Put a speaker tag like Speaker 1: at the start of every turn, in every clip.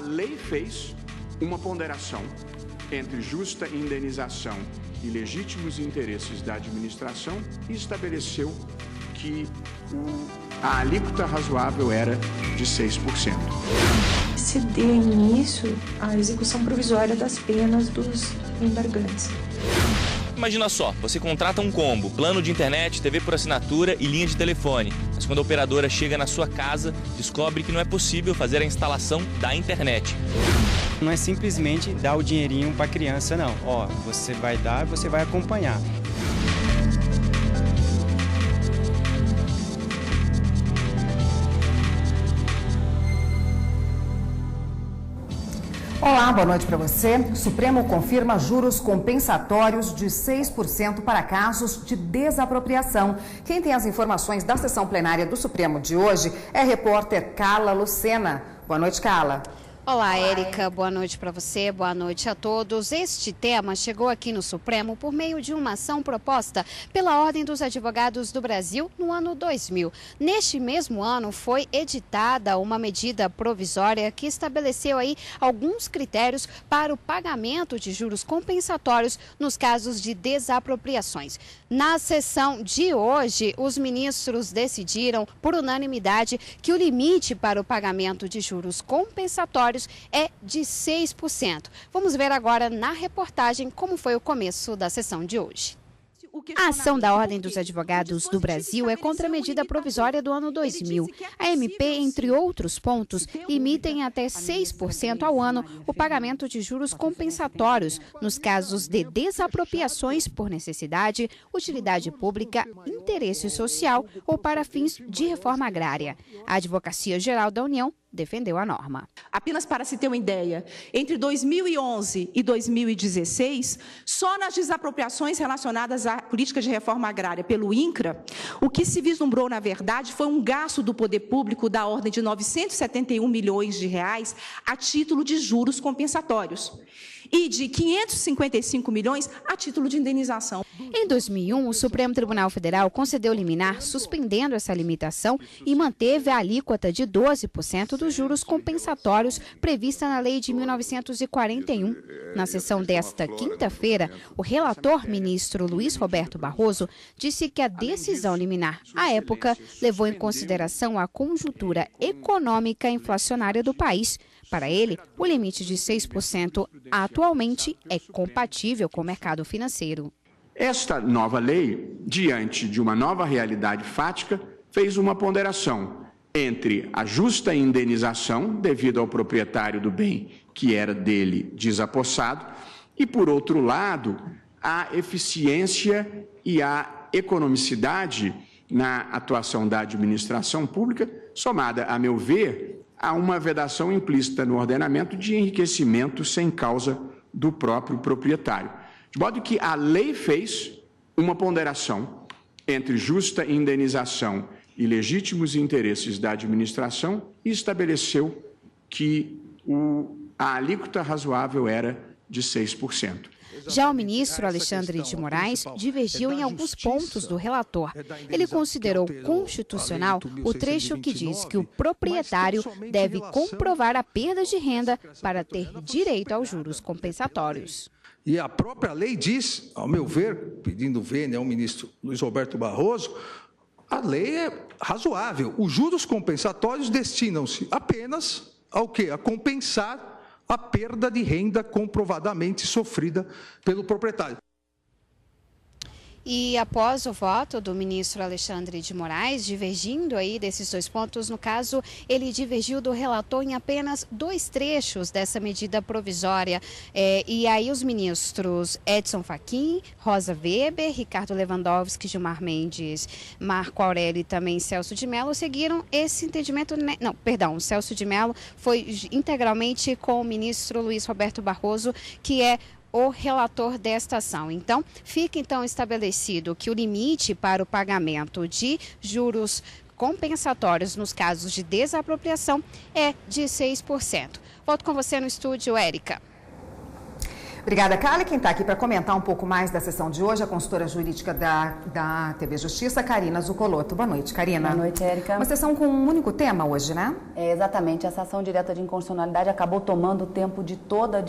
Speaker 1: lei fez uma ponderação entre justa indenização e legítimos interesses da administração e estabeleceu que a alíquota razoável era de 6%.
Speaker 2: Se dê início à execução provisória das penas dos embargantes.
Speaker 3: Imagina só, você contrata um combo, plano de internet, TV por assinatura e linha de telefone. Mas quando a operadora chega na sua casa, descobre que não é possível fazer a instalação da internet.
Speaker 4: Não é simplesmente dar o dinheirinho para a criança, não. Ó, você vai dar, você vai acompanhar.
Speaker 5: Olá, boa noite para você. O Supremo confirma juros compensatórios de 6% para casos de desapropriação. Quem tem as informações da sessão plenária do Supremo de hoje é a repórter Carla Lucena. Boa noite, Carla.
Speaker 6: Olá, Érica. Boa noite para você, boa noite a todos. Este tema chegou aqui no Supremo por meio de uma ação proposta pela Ordem dos Advogados do Brasil no ano 2000. Neste mesmo ano foi editada uma medida provisória que estabeleceu aí alguns critérios para o pagamento de juros compensatórios nos casos de desapropriações. Na sessão de hoje, os ministros decidiram por unanimidade que o limite para o pagamento de juros compensatórios é de 6%. Vamos ver agora na reportagem como foi o começo da sessão de hoje. A ação da Ordem dos Advogados do Brasil é contra a medida provisória do ano 2000. A MP, entre outros pontos, limita em até 6% ao ano o pagamento de juros compensatórios nos casos de desapropriações por necessidade, utilidade pública, interesse social ou para fins de reforma agrária. A Advocacia Geral da União defendeu a norma.
Speaker 7: Apenas para se ter uma ideia, entre 2011 e 2016, só nas desapropriações relacionadas à política de reforma agrária pelo INCRA, o que se vislumbrou, na verdade, foi um gasto do poder público da ordem de 971 milhões de reais a título de juros compensatórios e de 555 milhões a título de indenização.
Speaker 6: Em 2001, o Supremo Tribunal Federal concedeu liminar suspendendo essa limitação e manteve a alíquota de 12% dos juros compensatórios prevista na Lei de 1941. Na sessão desta quinta-feira, o relator ministro Luiz Roberto Barroso disse que a decisão liminar, à época, levou em consideração a conjuntura econômica inflacionária do país. Para ele, o limite de 6% atualmente é compatível com o mercado financeiro.
Speaker 1: Esta nova lei, diante de uma nova realidade fática, fez uma ponderação entre a justa indenização devido ao proprietário do bem que era dele desapossado e, por outro lado, a eficiência e a economicidade na atuação da administração pública, somada, a meu ver, a uma vedação implícita no ordenamento de enriquecimento sem causa do próprio proprietário. De modo que a lei fez uma ponderação entre justa indenização e legítimos interesses da administração e estabeleceu que a alíquota razoável era de 6%.
Speaker 6: Já o ministro Alexandre de Moraes divergiu em alguns pontos do relator. Ele considerou constitucional o trecho que diz que o proprietário deve comprovar a perda de renda para ter direito aos juros compensatórios.
Speaker 8: E a própria lei diz, ao meu ver, pedindo vênia ao ministro Luiz Roberto Barroso, a lei é razoável. Os juros compensatórios destinam-se apenas ao quê? A compensar a perda de renda comprovadamente sofrida pelo proprietário.
Speaker 6: E após o voto do ministro Alexandre de Moraes, divergindo aí desses dois pontos, no caso, ele divergiu do relator em apenas 2 trechos dessa medida provisória. E aí os ministros Edson Fachin, Rosa Weber, Ricardo Lewandowski, Gilmar Mendes, Marco Aurélio e também Celso de Mello seguiram esse entendimento. Não, perdão, Celso de Mello foi integralmente com o ministro Luiz Roberto Barroso, que é o relator desta ação. Então, fica estabelecido que o limite para o pagamento de juros compensatórios nos casos de desapropriação é de 6%. Volto com você no estúdio, Érica.
Speaker 5: Obrigada, Carla. Quem está aqui para comentar um pouco mais da sessão de hoje, a consultora jurídica da TV Justiça, Karina Zucolotto. Boa noite, Karina.
Speaker 9: Boa noite, Érica.
Speaker 5: Uma sessão com um único tema hoje, né?
Speaker 9: Exatamente. Essa ação direta de inconstitucionalidade acabou tomando o tempo de toda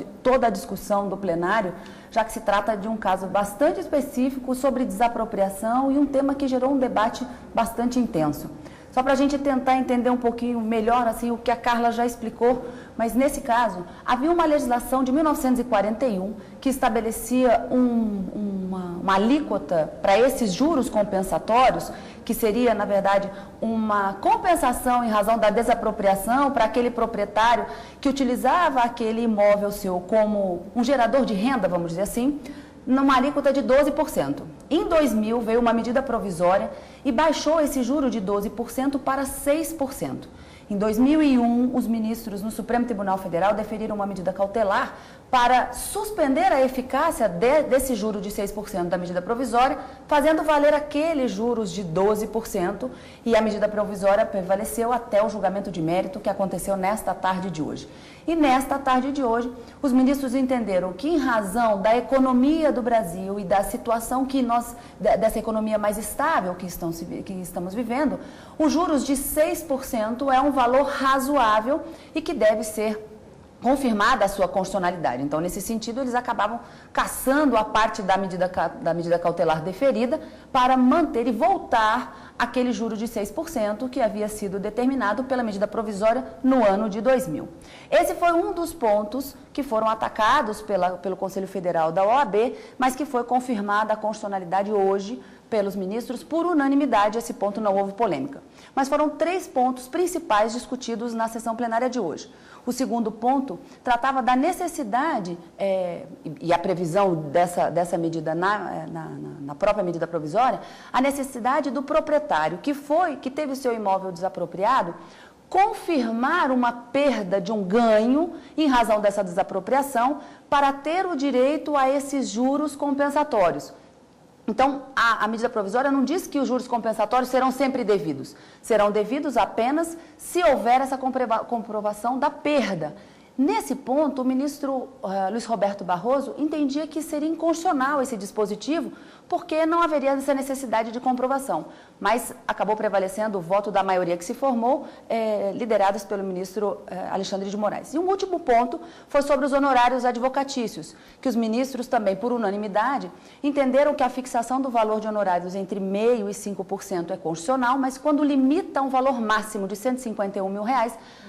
Speaker 9: a discussão do plenário, já que se trata de um caso bastante específico sobre desapropriação e um tema que gerou um debate bastante intenso. Só para a gente tentar entender um pouquinho melhor assim, o que a Carla já explicou, mas nesse caso, havia uma legislação de 1941 que estabelecia uma alíquota para esses juros compensatórios, que seria, na verdade, uma compensação em razão da desapropriação para aquele proprietário que utilizava aquele imóvel seu como um gerador de renda, vamos dizer assim, numa alíquota de 12%. Em 2000, veio uma medida provisória e baixou esse juro de 12% para 6%. Em 2001, os ministros no Supremo Tribunal Federal deferiram uma medida cautelar para suspender a eficácia desse juro de 6% da medida provisória, fazendo valer aqueles juros de 12%, e a medida provisória prevaleceu até o julgamento de mérito que aconteceu nesta tarde de hoje. E nesta tarde de hoje, os ministros entenderam que, em razão da economia do Brasil e da situação dessa economia mais estável que estamos vivendo, os juros de 6% é um valor razoável e que deve ser confirmada a sua constitucionalidade. Então, nesse sentido, eles acabavam cassando a parte da medida cautelar deferida para manter e voltar aquele juro de 6% que havia sido determinado pela medida provisória no ano de 2000. Esse foi um dos pontos que foram atacados pelo Conselho Federal da OAB, mas que foi confirmada a constitucionalidade hoje pelos ministros por unanimidade. Esse ponto não houve polêmica. Mas foram 3 pontos principais discutidos na sessão plenária de hoje. O segundo ponto tratava da necessidade, e a previsão dessa medida na própria medida provisória, a necessidade do proprietário que teve o seu imóvel desapropriado confirmar uma perda de um ganho em razão dessa desapropriação para ter o direito a esses juros compensatórios. Então, a medida provisória não diz que os juros compensatórios serão sempre devidos. Serão devidos apenas se houver essa comprovação da perda. Nesse ponto, o ministro Luiz Roberto Barroso entendia que seria inconstitucional esse dispositivo, porque não haveria essa necessidade de comprovação. Mas acabou prevalecendo o voto da maioria que se formou, liderados pelo ministro Alexandre de Moraes. E um último ponto foi sobre os honorários advocatícios, que os ministros também, por unanimidade, entenderam que a fixação do valor de honorários entre 0,5% e 5% é constitucional, mas quando limita um valor máximo de R$ 151 mil,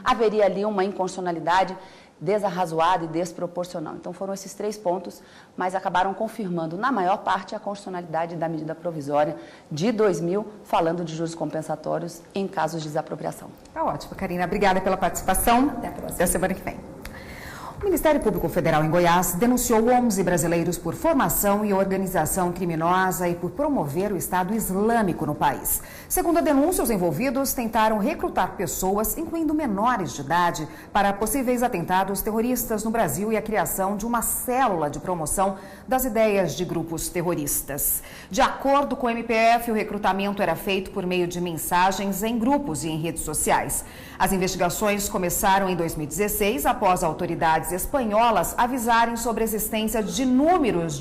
Speaker 9: haveria ali uma inconstitucionalidade desarrazoada e desproporcional. Então foram esses 3 pontos, mas acabaram confirmando, na maior parte, a constitucionalidade da medida provisória de 2000, falando de juros compensatórios em casos de desapropriação.
Speaker 5: Tá ótimo, Karina. Obrigada pela participação.
Speaker 9: Até a próxima.
Speaker 5: Até a semana que vem. O Ministério Público Federal em Goiás denunciou 11 brasileiros por formação e organização criminosa e por promover o Estado Islâmico no país. Segundo a denúncia, os envolvidos tentaram recrutar pessoas, incluindo menores de idade, para possíveis atentados terroristas no Brasil e a criação de uma célula de promoção das ideias de grupos terroristas. De acordo com o MPF, o recrutamento era feito por meio de mensagens em grupos e em redes sociais. As investigações começaram em 2016, após autoridades espanholas avisarem sobre a existência de números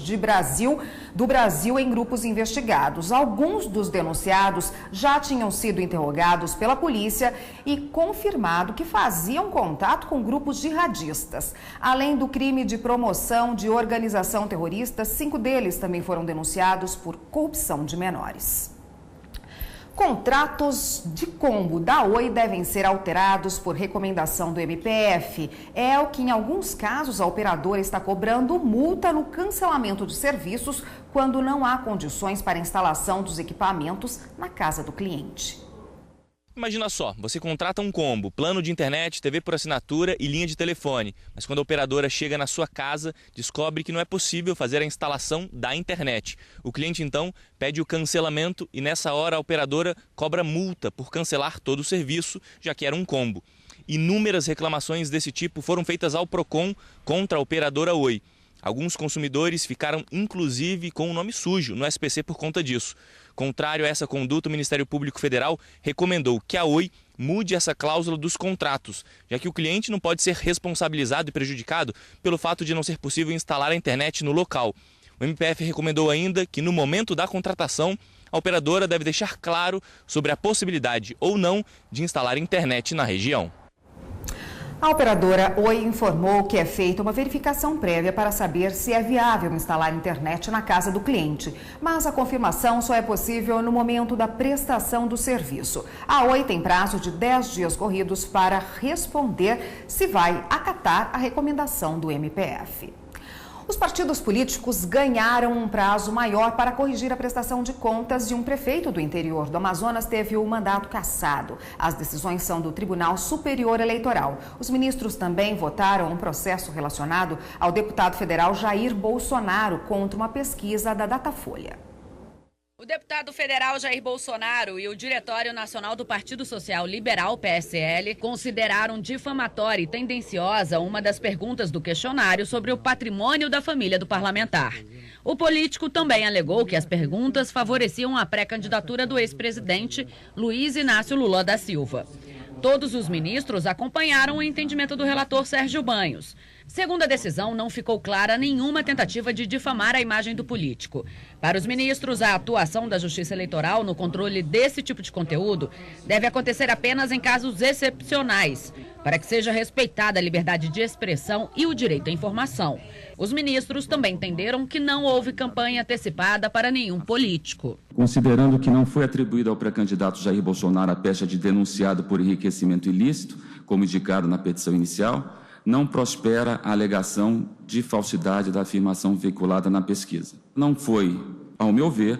Speaker 5: do Brasil em grupos investigados. Alguns dos denunciados já tinham sido interrogados pela polícia e confirmado que faziam contato com grupos jihadistas. Além do crime de promoção de organização terrorista, 5 deles também foram denunciados por corrupção de menores. Contratos de combo da Oi devem ser alterados por recomendação do MPF. É o que, em alguns casos, a operadora está cobrando multa no cancelamento de serviços quando não há condições para a instalação dos equipamentos na casa do cliente.
Speaker 3: Imagina só, você contrata um combo, plano de internet, TV por assinatura e linha de telefone. Mas quando a operadora chega na sua casa, descobre que não é possível fazer a instalação da internet. O cliente, então, pede o cancelamento e nessa hora a operadora cobra multa por cancelar todo o serviço, já que era um combo. Inúmeras reclamações desse tipo foram feitas ao Procon contra a operadora Oi. Alguns consumidores ficaram, inclusive, com o nome sujo no SPC por conta disso. Contrário a essa conduta, o Ministério Público Federal recomendou que a Oi mude essa cláusula dos contratos, já que o cliente não pode ser responsabilizado e prejudicado pelo fato de não ser possível instalar a internet no local. O MPF recomendou ainda que, no momento da contratação, a operadora deve deixar claro sobre a possibilidade ou não de instalar internet na região.
Speaker 5: A operadora Oi informou que é feita uma verificação prévia para saber se é viável instalar internet na casa do cliente, mas a confirmação só é possível no momento da prestação do serviço. A Oi tem prazo de 10 dias corridos para responder se vai acatar a recomendação do MPF. Os partidos políticos ganharam um prazo maior para corrigir a prestação de contas e um prefeito do interior do Amazonas teve o mandato cassado. As decisões são do Tribunal Superior Eleitoral. Os ministros também votaram um processo relacionado ao deputado federal Jair Bolsonaro contra uma pesquisa da Datafolha.
Speaker 10: O deputado federal Jair Bolsonaro e o Diretório Nacional do Partido Social Liberal, PSL, consideraram difamatória e tendenciosa uma das perguntas do questionário sobre o patrimônio da família do parlamentar. O político também alegou que as perguntas favoreciam a pré-candidatura do ex-presidente Luiz Inácio Lula da Silva. Todos os ministros acompanharam o entendimento do relator Sérgio Banhos. Segundo a decisão, não ficou clara nenhuma tentativa de difamar a imagem do político. Para os ministros, a atuação da Justiça Eleitoral no controle desse tipo de conteúdo deve acontecer apenas em casos excepcionais, para que seja respeitada a liberdade de expressão e o direito à informação. Os ministros também entenderam que não houve campanha antecipada para nenhum político.
Speaker 11: Considerando que não foi atribuído ao pré-candidato Jair Bolsonaro a pecha de denunciado por enriquecimento ilícito, como indicado na petição inicial, não prospera a alegação de falsidade da afirmação veiculada na pesquisa. Não foi, ao meu ver,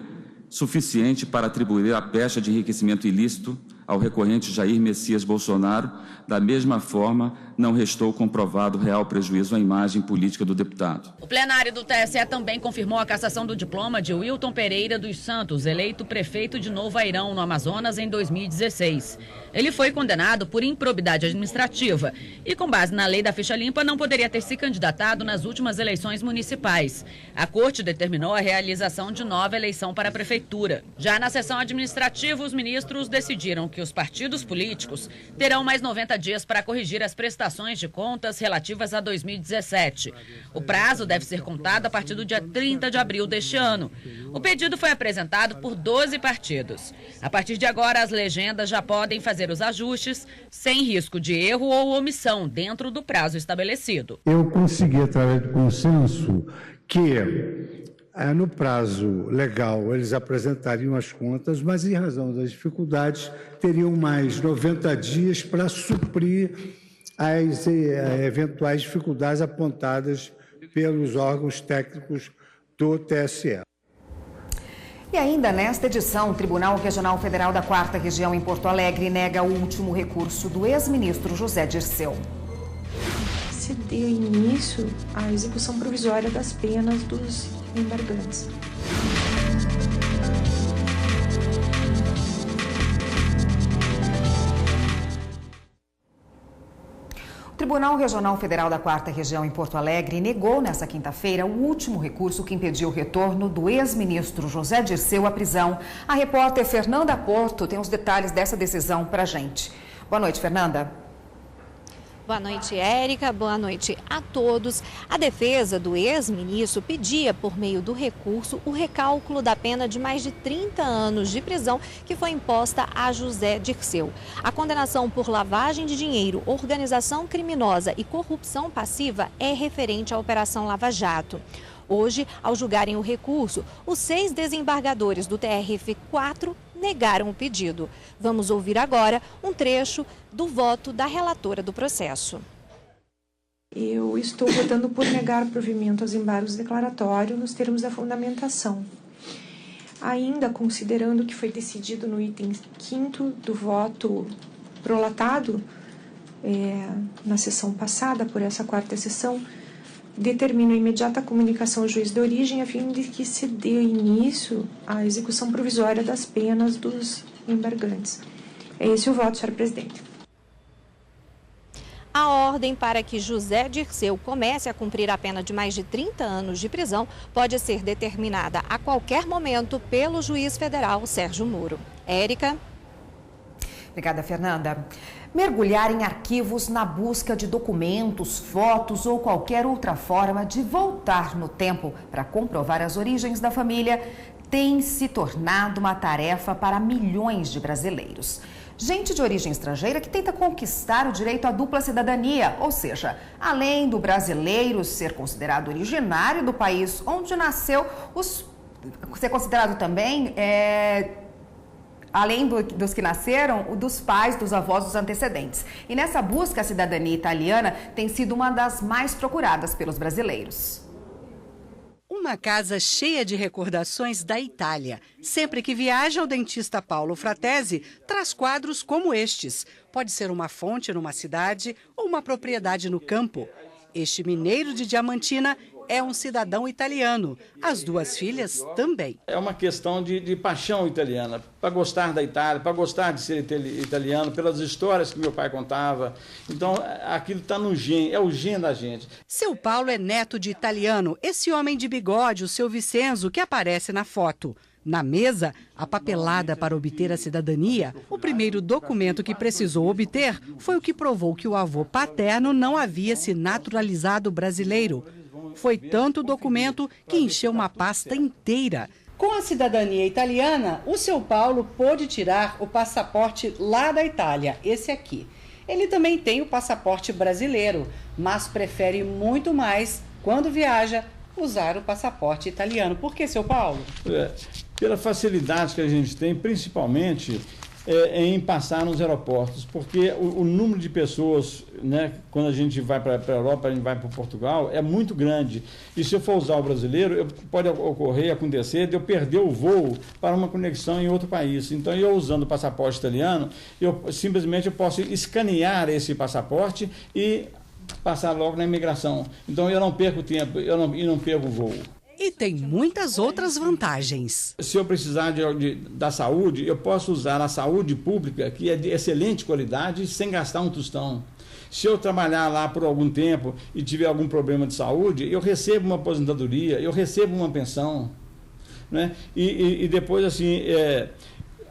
Speaker 11: suficiente para atribuir a pecha de enriquecimento ilícito ao recorrente Jair Messias Bolsonaro. Da mesma forma, não restou comprovado real prejuízo à imagem política do deputado.
Speaker 10: O plenário do TSE também confirmou a cassação do diploma de Wilton Pereira dos Santos, eleito prefeito de Novo Airão, no Amazonas, em 2016. Ele foi condenado por improbidade administrativa e, com base na lei da ficha limpa, não poderia ter se candidatado nas últimas eleições municipais. A corte determinou a realização de nova eleição para a prefeitura. Já na sessão administrativa, os ministros decidiram que os partidos políticos terão mais 90 dias para corrigir as prestações de contas relativas a 2017. O prazo deve ser contado a partir do dia 30 de abril deste ano. O pedido foi apresentado por 12 partidos. A partir de agora, as legendas já podem fazer os ajustes sem risco de erro ou omissão dentro do prazo estabelecido.
Speaker 12: Eu consegui, através do consenso, que no prazo legal eles apresentariam as contas, mas em razão das dificuldades teriam mais 90 dias para suprir as eventuais dificuldades apontadas pelos órgãos técnicos do TSE.
Speaker 5: E ainda nesta edição, o Tribunal Regional Federal da 4ª Região em Porto Alegre nega o último recurso do ex-ministro José Dirceu.
Speaker 2: Se dê início à execução provisória das penas dos embargantes.
Speaker 5: O Tribunal Regional Federal da 4ª Região em Porto Alegre negou nesta quinta-feira o último recurso que impediu o retorno do ex-ministro José Dirceu à prisão. A repórter Fernanda Porto tem os detalhes dessa decisão para a gente. Boa noite, Fernanda.
Speaker 13: Boa noite, Érica. Boa noite a todos. A defesa do ex-ministro pedia, por meio do recurso, o recálculo da pena de mais de 30 anos de prisão que foi imposta a José Dirceu. A condenação por lavagem de dinheiro, organização criminosa e corrupção passiva é referente à Operação Lava Jato. Hoje, ao julgarem o recurso, os 6 desembargadores do TRF4 negaram o pedido. Vamos ouvir agora um trecho do voto da relatora do processo.
Speaker 2: Eu estou votando por negar provimento aos embargos declaratórios nos termos da fundamentação. Ainda considerando que foi decidido no item 5º do voto prolatado na sessão passada, por essa 4ª sessão, determino a imediata comunicação ao juiz de origem a fim de que se dê início à execução provisória das penas dos embargantes. É esse o voto, senhora presidente.
Speaker 13: A ordem para que José Dirceu comece a cumprir a pena de mais de 30 anos de prisão pode ser determinada a qualquer momento pelo juiz federal Sérgio Moro. Érica.
Speaker 5: Obrigada, Fernanda. Mergulhar em arquivos na busca de documentos, fotos ou qualquer outra forma de voltar no tempo para comprovar as origens da família tem se tornado uma tarefa para milhões de brasileiros. Gente de origem estrangeira que tenta conquistar o direito à dupla cidadania, ou seja, além do brasileiro ser considerado originário do país onde nasceu, ser considerado também, além dos que nasceram, dos pais, dos avós, dos antecedentes. E nessa busca, a cidadania italiana tem sido uma das mais procuradas pelos brasileiros.
Speaker 14: Uma casa cheia de recordações da Itália. Sempre que viaja, o dentista Paulo Fratesi traz quadros como estes. Pode ser uma fonte numa cidade ou uma propriedade no campo. Este mineiro de Diamantina é um cidadão italiano. As duas filhas também.
Speaker 15: É uma questão de paixão italiana, para gostar da Itália, para gostar de ser italiano, pelas histórias que meu pai contava. Então, aquilo está no gene, é o gene da gente.
Speaker 14: Seu Paulo é neto de italiano, esse homem de bigode, o seu Vicenzo, que aparece na foto. Na mesa, a papelada para obter a cidadania. O primeiro documento que precisou obter foi o que provou que o avô paterno não havia se naturalizado brasileiro. Foi tanto documento que encheu uma pasta inteira. Com a cidadania italiana, o seu Paulo pôde tirar o passaporte lá da Itália, esse aqui. Ele também tem o passaporte brasileiro, mas prefere muito mais, quando viaja, usar o passaporte italiano. Por que, seu Paulo?
Speaker 15: Pela facilidade que a gente tem, principalmente em passar nos aeroportos, porque o número de pessoas, né, quando a gente vai para a Europa, a gente vai para Portugal, é muito grande. E se eu for usar o brasileiro, pode acontecer de eu perder o voo para uma conexão em outro país. Então, eu usando o passaporte italiano, eu posso escanear esse passaporte e passar logo na imigração. Então, eu não perco tempo e não perco o voo.
Speaker 14: E tem muitas outras vantagens.
Speaker 15: Se eu precisar da saúde, eu posso usar a saúde pública, que é de excelente qualidade, sem gastar um tostão. Se eu trabalhar lá por algum tempo e tiver algum problema de saúde, eu recebo uma aposentadoria, eu recebo uma pensão, né? E depois, assim,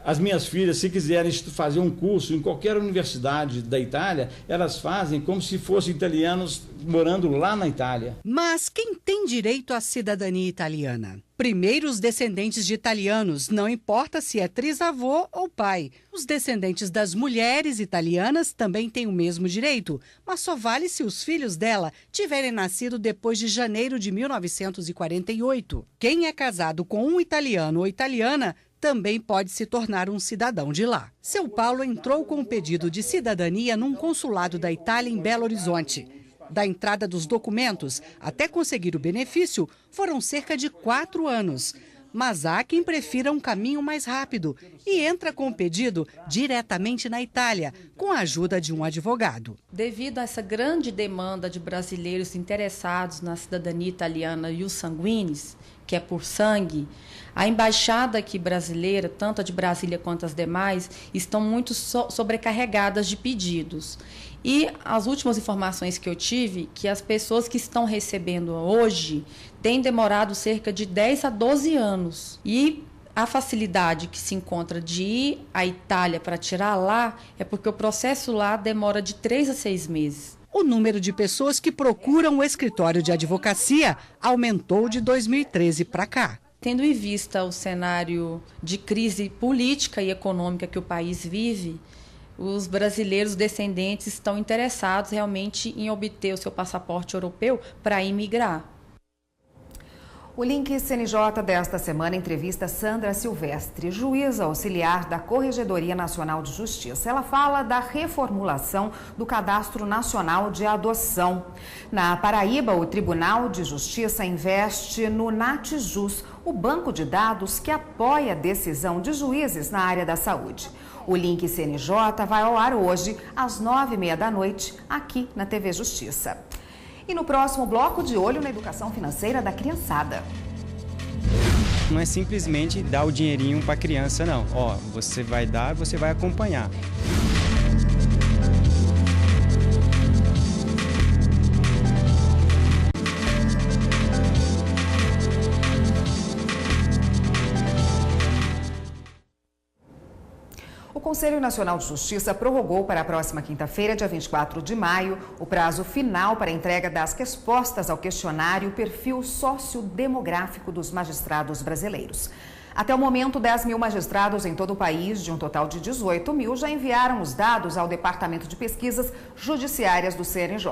Speaker 15: as minhas filhas, se quiserem fazer um curso em qualquer universidade da Itália, elas fazem como se fossem italianos morando lá na Itália.
Speaker 14: Mas quem tem direito à cidadania italiana? Primeiro, os descendentes de italianos, não importa se é trisavô ou pai. Os descendentes das mulheres italianas também têm o mesmo direito, mas só vale se os filhos dela tiverem nascido depois de janeiro de 1948. Quem é casado com um italiano ou italiana também pode se tornar um cidadão de lá. Seu Paulo entrou com um pedido de cidadania num consulado da Itália em Belo Horizonte. Da entrada dos documentos até conseguir o benefício foram cerca de 4 anos. Mas há quem prefira um caminho mais rápido e entra com o pedido diretamente na Itália, com a ajuda de um advogado.
Speaker 16: Devido a essa grande demanda de brasileiros interessados na cidadania italiana e os sanguíneos, que é por sangue, a embaixada aqui brasileira, tanto a de Brasília quanto as demais, estão muito sobrecarregadas de pedidos. E as últimas informações que eu tive, que as pessoas que estão recebendo hoje têm demorado cerca de 10 a 12 anos. E a facilidade que se encontra de ir à Itália para tirar lá é porque o processo lá demora de 3 a 6 meses.
Speaker 14: O número de pessoas que procuram o escritório de advocacia aumentou de 2013 para cá.
Speaker 16: Tendo em vista o cenário de crise política e econômica que o país vive, os brasileiros descendentes estão interessados realmente em obter o seu passaporte europeu para imigrar.
Speaker 5: O Link CNJ desta semana entrevista Sandra Silvestre, juíza auxiliar da Corregedoria Nacional de Justiça. Ela fala da reformulação do Cadastro Nacional de Adoção. Na Paraíba, o Tribunal de Justiça investe no NatJus, o banco de dados que apoia a decisão de juízes na área da saúde. O Link CNJ vai ao ar hoje, às 9h30 da noite, aqui na TV Justiça. E no próximo bloco, de olho na educação financeira da criançada.
Speaker 4: Não é simplesmente dar o dinheirinho para a criança, não. Ó, você vai dar, você vai acompanhar.
Speaker 5: O Conselho Nacional de Justiça prorrogou para a próxima quinta-feira, dia 24 de maio, o prazo final para a entrega das respostas ao questionário Perfil Sociodemográfico dos Magistrados Brasileiros. Até o momento, 10 mil magistrados em todo o país, de um total de 18 mil, já enviaram os dados ao Departamento de Pesquisas Judiciárias do CNJ.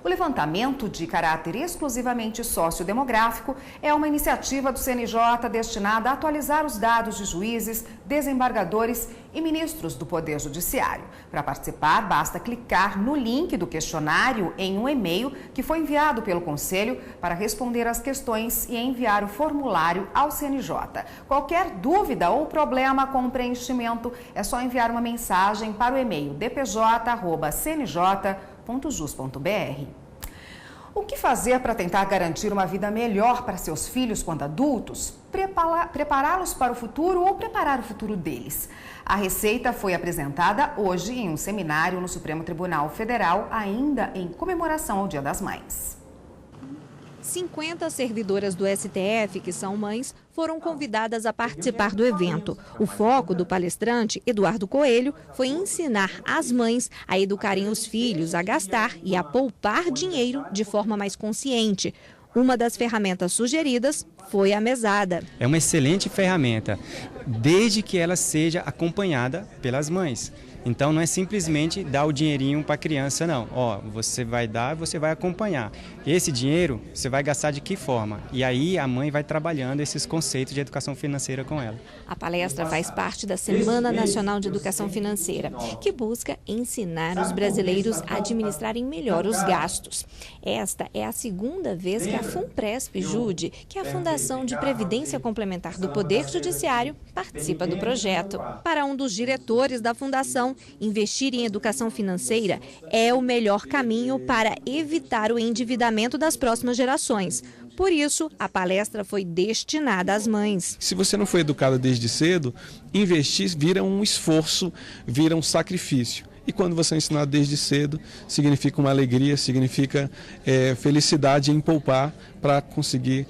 Speaker 5: O levantamento, de caráter exclusivamente sociodemográfico, é uma iniciativa do CNJ destinada a atualizar os dados de juízes, desembargadores e ministros do Poder Judiciário. Para participar, basta clicar no link do questionário em um e-mail que foi enviado pelo Conselho para responder às questões e enviar o formulário ao CNJ. Qualquer dúvida ou problema com o preenchimento, é só enviar uma mensagem para o e-mail dpj@cnj.jus.br. O que fazer para tentar garantir uma vida melhor para seus filhos quando adultos? Prepará-los para o futuro ou preparar o futuro deles? A receita foi apresentada hoje em um seminário no Supremo Tribunal Federal, ainda em comemoração ao Dia das Mães.
Speaker 13: 50 servidoras do STF, que são mães, foram convidadas a participar do evento. O foco do palestrante, Eduardo Coelho, foi ensinar as mães a educarem os filhos a gastar e a poupar dinheiro de forma mais consciente. Uma das ferramentas sugeridas foi a mesada.
Speaker 4: É uma excelente ferramenta, desde que ela seja acompanhada pelas mães. Então não é simplesmente dar o dinheirinho para a criança, não. Ó, você vai dar, você vai acompanhar. Esse dinheiro você vai gastar de que forma? E aí a mãe vai trabalhando esses conceitos de educação financeira com ela.
Speaker 13: A palestra faz parte da Semana Nacional de Educação Financeira, que busca ensinar os brasileiros a administrarem melhor os gastos. Esta é a segunda vez que a FUNPRESP-JUDE, que é a Fundação de Previdência Complementar do Poder Judiciário, participa do projeto. Para um dos diretores da fundação, investir em educação financeira é o melhor caminho para evitar o endividamento das próximas gerações. Por isso, a palestra foi destinada às mães.
Speaker 17: Se você não foi educada desde cedo, investir vira um esforço, vira um sacrifício. E quando você é ensinado desde cedo, significa uma alegria, significa felicidade em poupar para conseguir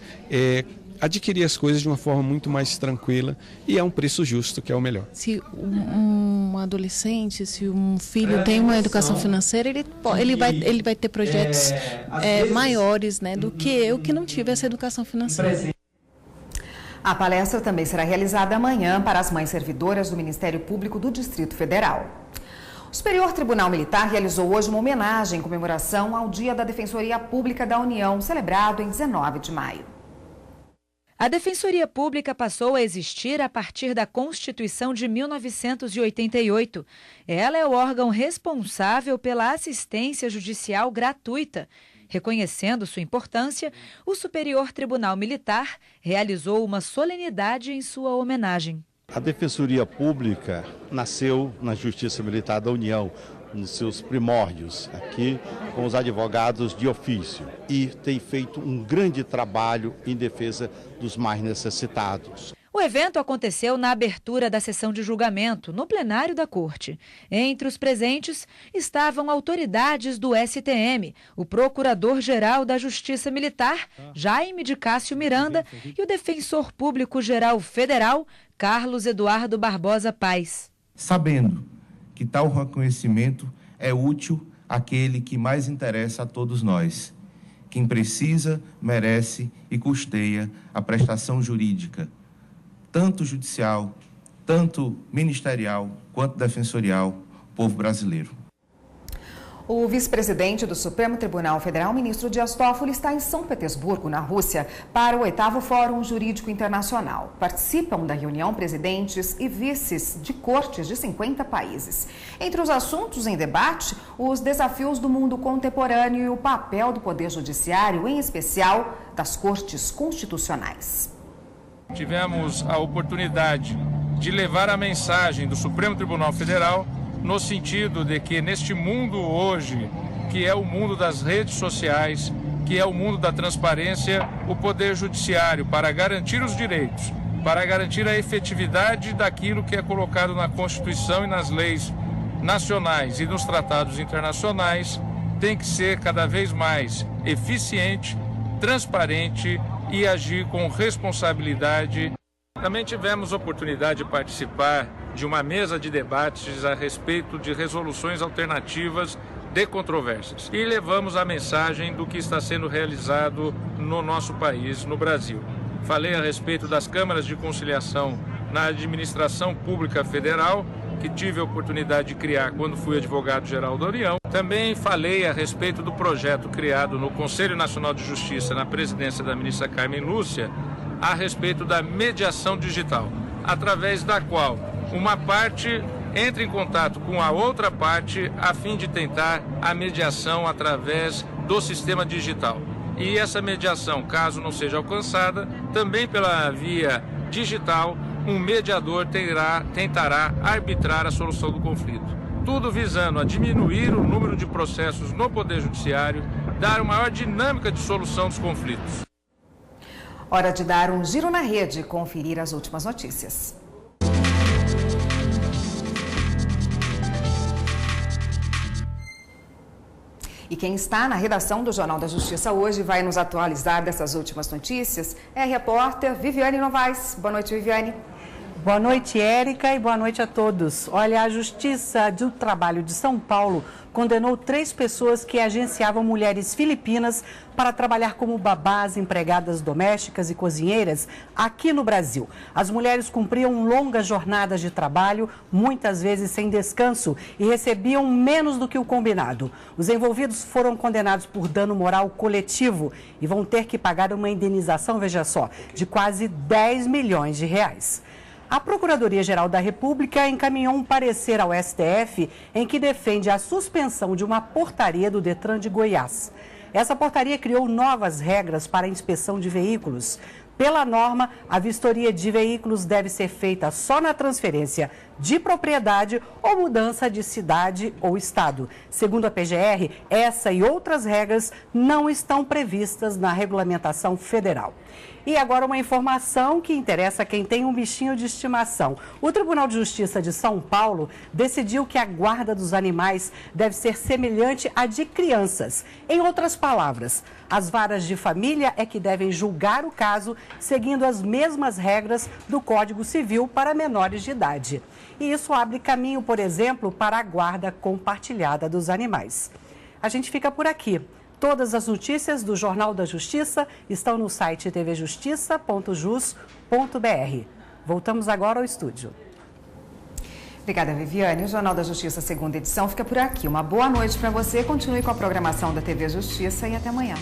Speaker 17: adquirir as coisas de uma forma muito mais tranquila, e é um preço justo, que é o melhor.
Speaker 18: Se um adolescente, se um filho tem uma educação financeira, ele vai ter projetos maiores, né, do que eu que não tive essa educação financeira.
Speaker 5: A palestra também será realizada amanhã para as mães servidoras do Ministério Público do Distrito Federal. O Superior Tribunal Militar realizou hoje uma homenagem em comemoração ao Dia da Defensoria Pública da União, celebrado em 19 de maio.
Speaker 19: A Defensoria Pública passou a existir a partir da Constituição de 1988. Ela é o órgão responsável pela assistência judicial gratuita. Reconhecendo sua importância, o Superior Tribunal Militar realizou uma solenidade em sua homenagem.
Speaker 20: A Defensoria Pública nasceu na Justiça Militar da União, nos seus primórdios, aqui com os advogados de ofício, e tem feito um grande trabalho em defesa dos mais necessitados.
Speaker 19: O evento aconteceu na abertura da sessão de julgamento, no plenário da Corte. Entre os presentes estavam autoridades do STM, o Procurador-Geral da Justiça Militar, Jaime de Cássio Miranda, e o Defensor Público-Geral Federal, Carlos Eduardo Barbosa Paes.
Speaker 21: Sabendo que tal reconhecimento é útil àquele que mais interessa a todos nós. Quem precisa, merece e custeia a prestação jurídica, tanto judicial, tanto ministerial, quanto defensorial, povo brasileiro.
Speaker 5: O vice-presidente do Supremo Tribunal Federal, ministro Dias Toffoli, está em São Petersburgo, na Rússia, para o 8º Fórum Jurídico Internacional. Participam da reunião presidentes e vices de cortes de 50 países. Entre os assuntos em debate, os desafios do mundo contemporâneo e o papel do Poder Judiciário, em especial das cortes constitucionais.
Speaker 22: Tivemos a oportunidade de levar a mensagem do Supremo Tribunal Federal no sentido de que neste mundo hoje, que é o mundo das redes sociais, que é o mundo da transparência, o Poder Judiciário, para garantir os direitos, para garantir a efetividade daquilo que é colocado na Constituição e nas leis nacionais e nos tratados internacionais, tem que ser cada vez mais eficiente, transparente e agir com responsabilidade. Também tivemos oportunidade de participar de uma mesa de debates a respeito de resoluções alternativas de controvérsias. E levamos a mensagem do que está sendo realizado no nosso país, no Brasil. Falei a respeito das câmaras de conciliação na administração pública federal, que tive a oportunidade de criar quando fui advogado-geral da União. Também falei a respeito do projeto criado no Conselho Nacional de Justiça, na presidência da ministra Carmen Lúcia, a respeito da mediação digital, através da qual uma parte entra em contato com a outra parte a fim de tentar a mediação através do sistema digital. E essa mediação, caso não seja alcançada, também pela via digital, um mediador tentará arbitrar a solução do conflito. Tudo visando a diminuir o número de processos no Poder Judiciário, dar uma maior dinâmica de solução dos conflitos.
Speaker 5: Hora de dar um giro na rede e conferir as últimas notícias. E quem está na redação do Jornal da Justiça hoje vai nos atualizar dessas últimas notícias é a repórter Viviane Novaes. Boa noite, Viviane.
Speaker 1: Boa noite, Érica, e boa noite a todos. Olha, a Justiça do Trabalho de São Paulo condenou 3 pessoas que agenciavam mulheres filipinas para trabalhar como babás, empregadas domésticas e cozinheiras aqui no Brasil. As mulheres cumpriam longas jornadas de trabalho, muitas vezes sem descanso, e recebiam menos do que o combinado. Os envolvidos foram condenados por dano moral coletivo e vão ter que pagar uma indenização, veja só, de quase 10 milhões de reais. A Procuradoria-Geral da República encaminhou um parecer ao STF em que defende a suspensão de uma portaria do Detran de Goiás. Essa portaria criou novas regras para a inspeção de veículos. Pela norma, a vistoria de veículos deve ser feita só na transferência de propriedade ou mudança de cidade ou estado. Segundo a PGR, essa e outras regras não estão previstas na regulamentação federal. E agora uma informação que interessa a quem tem um bichinho de estimação. O Tribunal de Justiça de São Paulo decidiu que a guarda dos animais deve ser semelhante à de crianças. Em outras palavras, as varas de família é que devem julgar o caso seguindo as mesmas regras do Código Civil para menores de idade. E isso abre caminho, por exemplo, para a guarda compartilhada dos animais. A gente fica por aqui. Todas as notícias do Jornal da Justiça estão no site tvjustiça.jus.br. Voltamos agora ao estúdio.
Speaker 5: Obrigada, Viviane. O Jornal da Justiça, segunda edição, fica por aqui. Uma boa noite para você. Continue com a programação da TV Justiça e até amanhã.